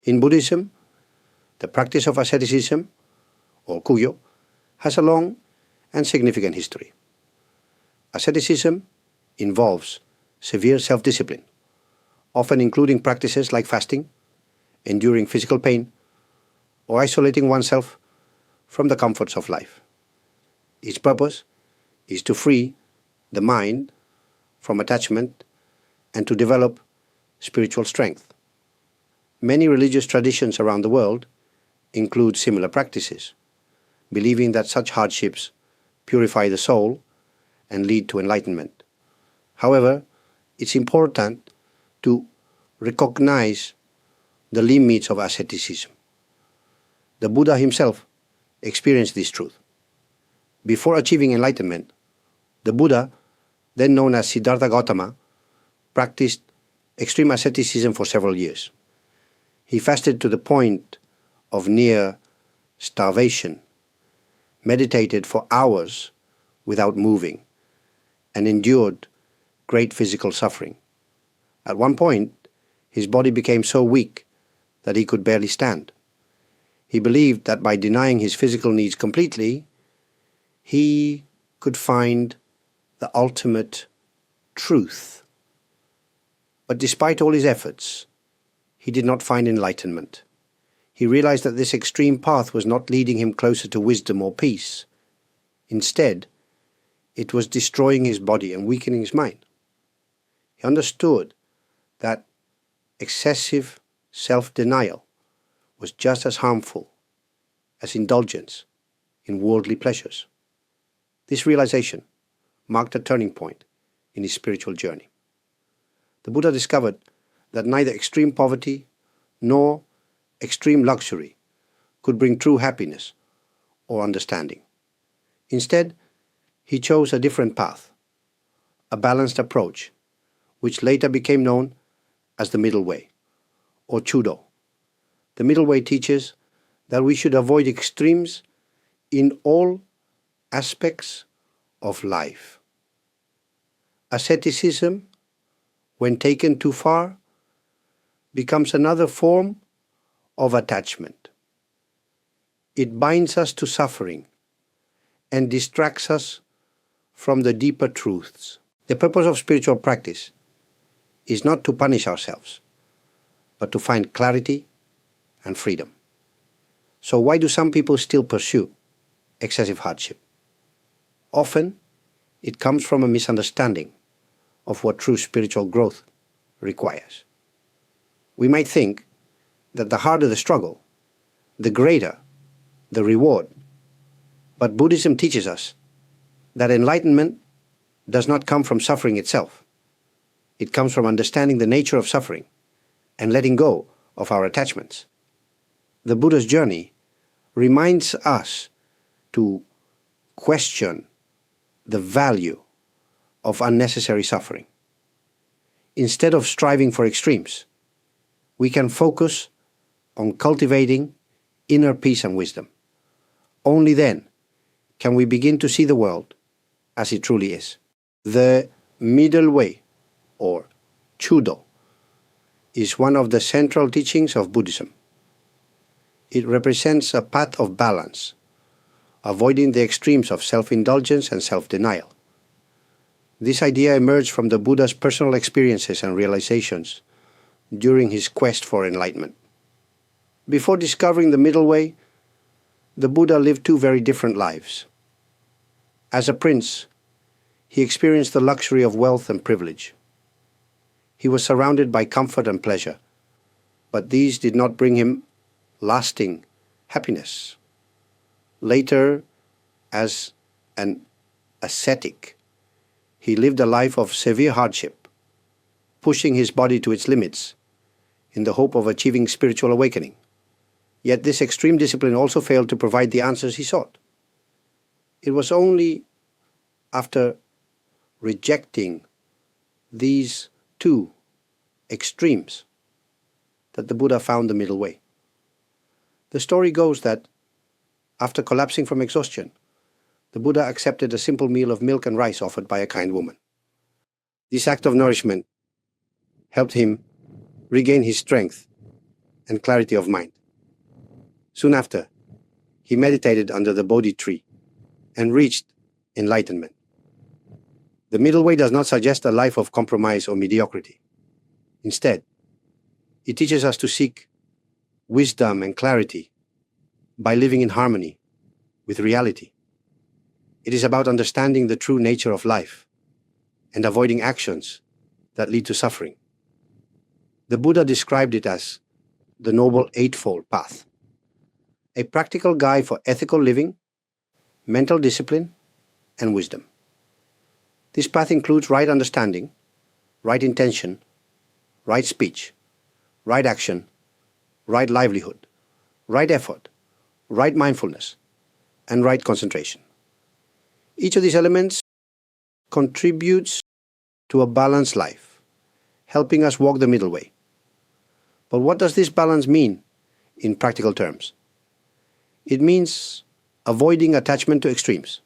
In Buddhism, the practice of asceticism, or kuyo, has a long and significant history. Asceticism involves severe self-discipline, often including practices like fasting, enduring physical pain, or isolating oneself from the comforts of life. Its purpose is to free the mind from attachment and to develop spiritual strength. Many religious traditions around the world include similar practices, believing that such hardships purify the soul and lead to enlightenment. However, it's important to recognize the limits of asceticism. The Buddha himself experienced this truth. Before achieving enlightenment, the Buddha, then known as Siddhartha Gautama, practiced extreme asceticism for several years. He fasted to the point of near starvation, meditated for hours without moving, and endured great physical suffering. At one point, his body became so weak that he could barely stand. He believed that by denying his physical needs completely, he could find the ultimate truth. But despite all his efforts, he did not find enlightenment. He realized that this extreme path was not leading him closer to wisdom or peace. Instead, it was destroying his body and weakening his mind. He understood that excessive self-denial was just as harmful as indulgence in worldly pleasures. This realization marked a turning point in his spiritual journey. The Buddha discovered that neither extreme poverty nor extreme luxury could bring true happiness or understanding. Instead, he chose a different path, a balanced approach, which later became known as the middle way, or Chudo. The middle way teaches that we should avoid extremes in all aspects of life. Asceticism, when taken too far, becomes another form of attachment. It binds us to suffering and distracts us from the deeper truths. The purpose of spiritual practice is not to punish ourselves, but to find clarity and freedom. So why do some people still pursue excessive hardship? Often, it comes from a misunderstanding of what true spiritual growth requires. We might think that the harder the struggle, the greater the reward. But Buddhism teaches us that enlightenment does not come from suffering itself. It comes from understanding the nature of suffering and letting go of our attachments. The Buddha's journey reminds us to question the value of unnecessary suffering. Instead of striving for extremes, we can focus on cultivating inner peace and wisdom. Only then can we begin to see the world as it truly is. The middle way, or Chudo, is one of the central teachings of Buddhism. It represents a path of balance, avoiding the extremes of self-indulgence and self-denial. This idea emerged from the Buddha's personal experiences and realizations during his quest for enlightenment. Before discovering the middle way, the Buddha lived two very different lives. As a prince, he experienced the luxury of wealth and privilege. He was surrounded by comfort and pleasure, but these did not bring him lasting happiness. Later, as an ascetic, he lived a life of severe hardship, pushing his body to its limits in the hope of achieving spiritual awakening. Yet this extreme discipline also failed to provide the answers he sought. It was only after rejecting these two extremes that the Buddha found the middle way. The story goes that after collapsing from exhaustion, the Buddha accepted a simple meal of milk and rice offered by a kind woman. This act of nourishment helped him regain his strength and clarity of mind. Soon after, he meditated under the Bodhi tree and reached enlightenment. The middle way does not suggest a life of compromise or mediocrity. Instead, it teaches us to seek wisdom and clarity by living in harmony with reality. It is about understanding the true nature of life and avoiding actions that lead to suffering. The Buddha described it as the Noble Eightfold Path, a practical guide for ethical living, mental discipline, and wisdom. This path includes right understanding, right intention, right speech, right action, right livelihood, right effort, right mindfulness, and right concentration. Each of these elements contributes to a balanced life, helping us walk the middle way. But what does this balance mean in practical terms? It means avoiding attachment to extremes,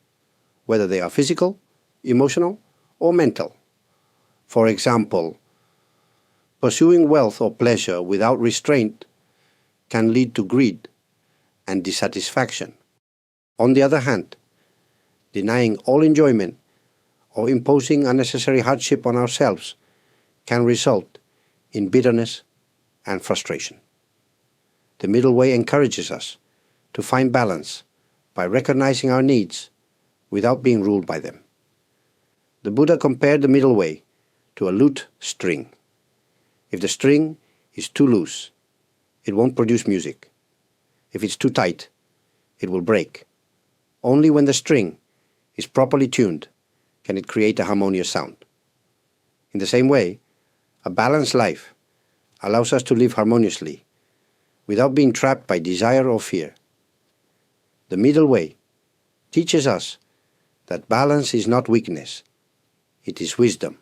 whether they are physical, emotional, or mental. For example, pursuing wealth or pleasure without restraint can lead to greed and dissatisfaction. On the other hand, denying all enjoyment or imposing unnecessary hardship on ourselves can result in bitterness and frustration. The middle way encourages us to find balance by recognizing our needs without being ruled by them. The Buddha compared the middle way to a lute string. If the string is too loose, it won't produce music. If it's too tight, it will break. Only when the string is properly tuned can it create a harmonious sound. In the same way, a balanced life allows us to live harmoniously without being trapped by desire or fear. The middle way teaches us that balance is not weakness, it is wisdom.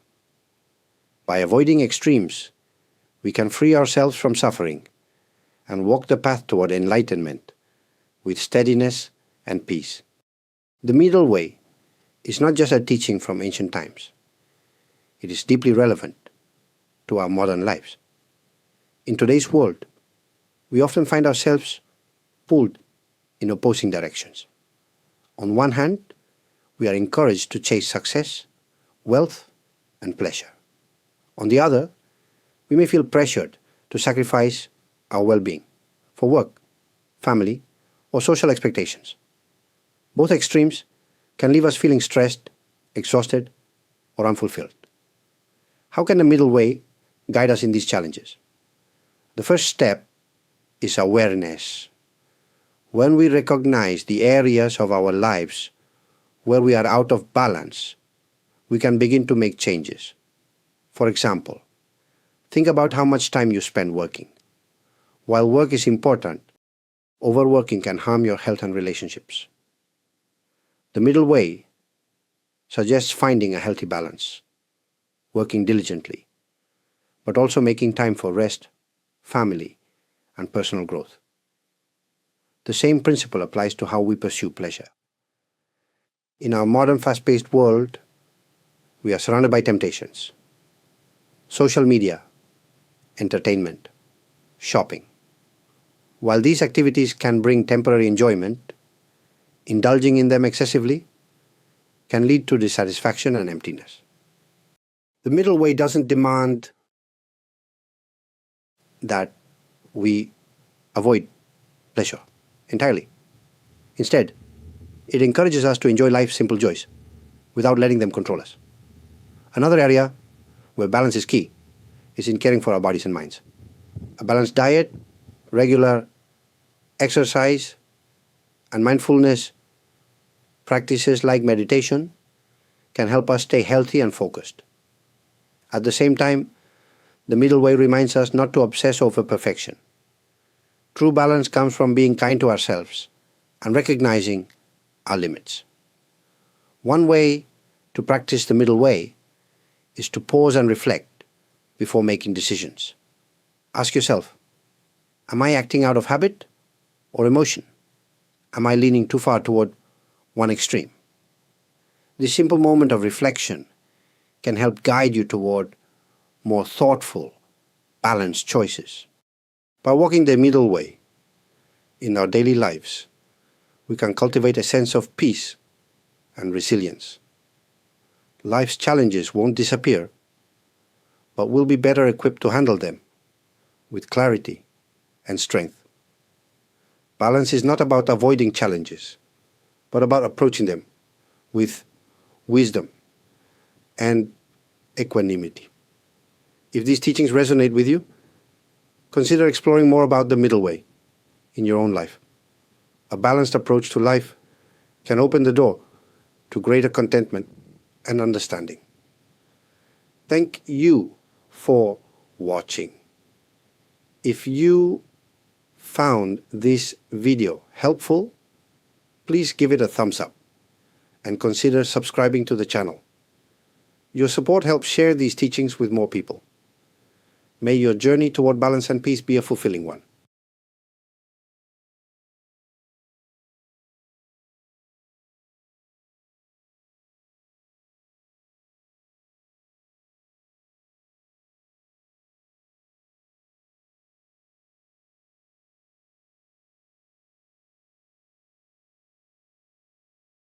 By avoiding extremes, we can free ourselves from suffering and walk the path toward enlightenment with steadiness and peace. The middle way is not just a teaching from ancient times. It is deeply relevant to our modern lives. In today's world, we often find ourselves pulled in opposing directions. On one hand, we are encouraged to chase success, wealth, and pleasure. On the other, we may feel pressured to sacrifice our well-being for work, family, or social expectations. Both extremes can leave us feeling stressed, exhausted, or unfulfilled. How can the middle way guide us in these challenges? The first step is awareness. When we recognize the areas of our lives where we are out of balance, we can begin to make changes. For example, think about how much time you spend working. While work is important, overworking can harm your health and relationships. The middle way suggests finding a healthy balance, working diligently, but also making time for rest, family, and personal growth. The same principle applies to how we pursue pleasure. In our modern fast-paced world, we are surrounded by temptations. Social media, entertainment, shopping. While these activities can bring temporary enjoyment, indulging in them excessively can lead to dissatisfaction and emptiness. The middle way doesn't demand that we avoid pleasure entirely. Instead, it encourages us to enjoy life's simple joys without letting them control us. Another area where balance is key is in caring for our bodies and minds. A balanced diet, regular exercise, and mindfulness practices like meditation can help us stay healthy and focused. At the same time, the middle way reminds us not to obsess over perfection. True balance comes from being kind to ourselves and recognizing our limits. One way to practice the middle way is to pause and reflect before making decisions. Ask yourself, am I acting out of habit or emotion? Am I leaning too far toward one extreme? This simple moment of reflection can help guide you toward more thoughtful, balanced choices. By walking the middle way in our daily lives, we can cultivate a sense of peace and resilience. Life's challenges won't disappear, but we'll be better equipped to handle them with clarity and strength. Balance is not about avoiding challenges, but about approaching them with wisdom and equanimity. If these teachings resonate with you, consider exploring more about the middle way in your own life. A balanced approach to life can open the door to greater contentment and understanding. Thank you for watching. If you found this video helpful, please give it a thumbs up and consider subscribing to the channel. Your support helps share these teachings with more people. May your journey toward balance and peace be a fulfilling one.